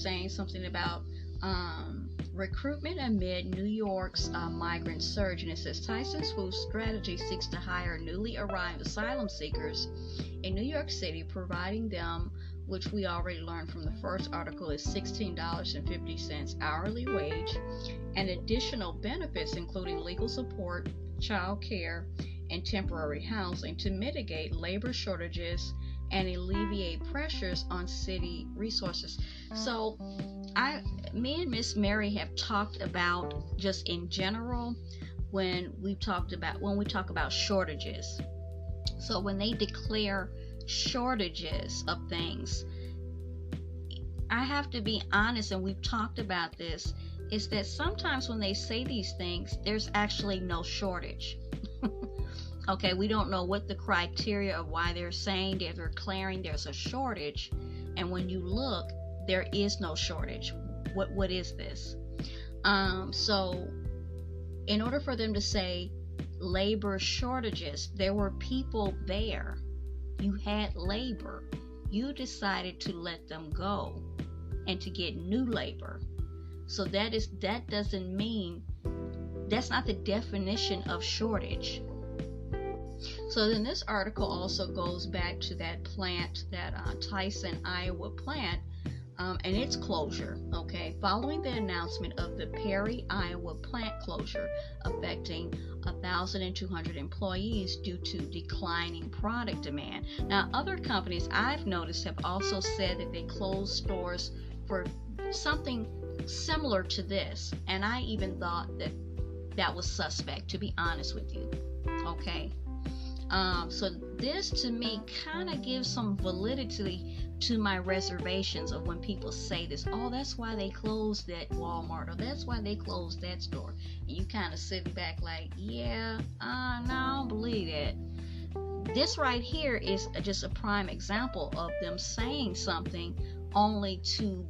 saying something about recruitment amid New York's migrant surge, and it says Tyson's Foods strategy seeks to hire newly arrived asylum seekers in New York City, providing them, which we already learned from the first article, is $16.50 hourly wage, and additional benefits including legal support, child care, and temporary housing to mitigate labor shortages and alleviate pressures on city resources. So me and Miss Mary have talked about, just in general, when we talk about shortages. So when they declare shortages of things, I have to be honest, and we've talked about this, is that sometimes when they say these things, there's actually no shortage. Okay, we don't know what the criteria of why they're saying they're declaring there's a shortage, and when you look, there is no shortage. What is this? So in order for them to say labor shortages, there were people there. You had labor. You decided to let them go and to get new labor. So that doesn't mean, that's not the definition of shortage. So then this article also goes back to that plant, that Tyson, Iowa plant, and its closure, okay, following the announcement of the Perry, Iowa plant closure affecting 1,200 employees due to declining product demand. Now, other companies I've noticed have also said that they closed stores for something similar to this, and I even thought that was suspect, to be honest with you, okay. So this to me kind of gives some validity to my reservations of when people say this. Oh, that's why they closed that Walmart, or that's why they closed that store. And you kind of sit back like, yeah, no, I don't believe it. This right here is just a prime example of them saying something only to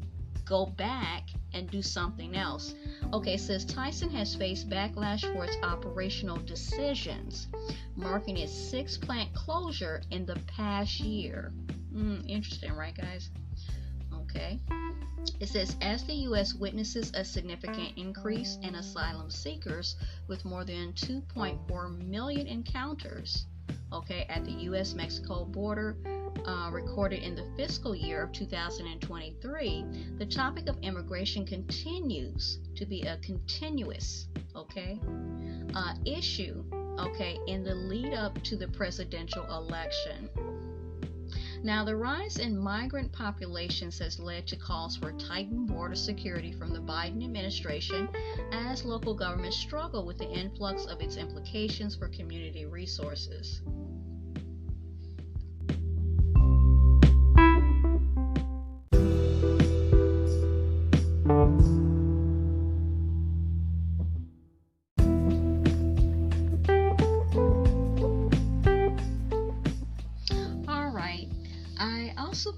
go back and do something else. Okay, it says Tyson has faced backlash for its operational decisions, marking its 6th plant closure in the past year. Interesting, right, guys? Okay. It says, as the U.S. witnesses a significant increase in asylum seekers with more than 2.4 million encounters, okay, at the U.S.-Mexico border, recorded in the fiscal year of 2023, the topic of immigration continues to be a continuous, okay, issue, okay, in the lead up to the presidential election. Now, the rise in migrant populations has led to calls for tightened border security from the Biden administration as local governments struggle with the influx of its implications for community resources.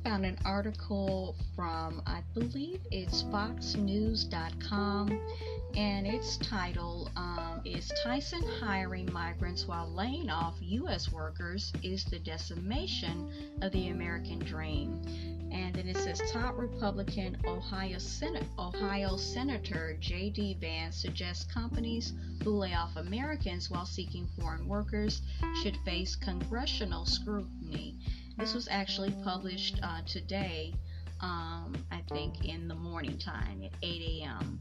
Found an article from, I believe it's foxnews.com, and its title is Tyson hiring migrants while laying off U.S. workers is the decimation of the American dream. And then it says top Republican Ohio Senator J.D. Vance suggests companies who lay off Americans while seeking foreign workers should face congressional scrutiny. This was actually published today, I think in the morning time at 8 a.m.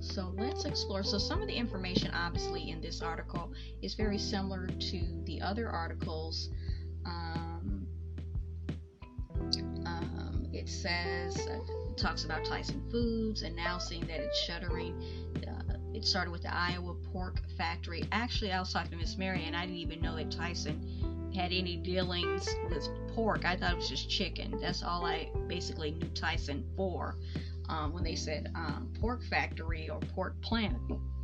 So let's explore. So some of the information obviously in this article is very similar to the other articles. It says, it talks about Tyson Foods and now seeing that it's shuttering. It started with the Iowa pork factory. Actually, I was talking to Miss Mary and I didn't even know that Tyson had any dealings with pork. I thought it was just chicken. That's all I basically knew Tyson for. When they said pork factory or pork plant,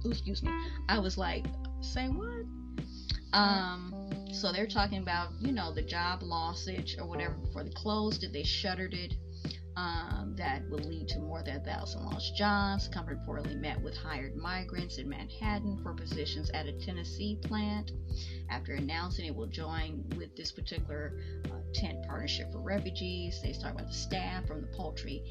excuse me, I was like, say what? So they're talking about, the job lossage or whatever before they closed it. They shuttered it. That will lead to more more than 1,000 lost jobs. The company reportedly met with hired migrants in Manhattan for positions at a Tennessee plant after announcing it will join with this particular tent partnership for refugees. They talk about the staff from the poultry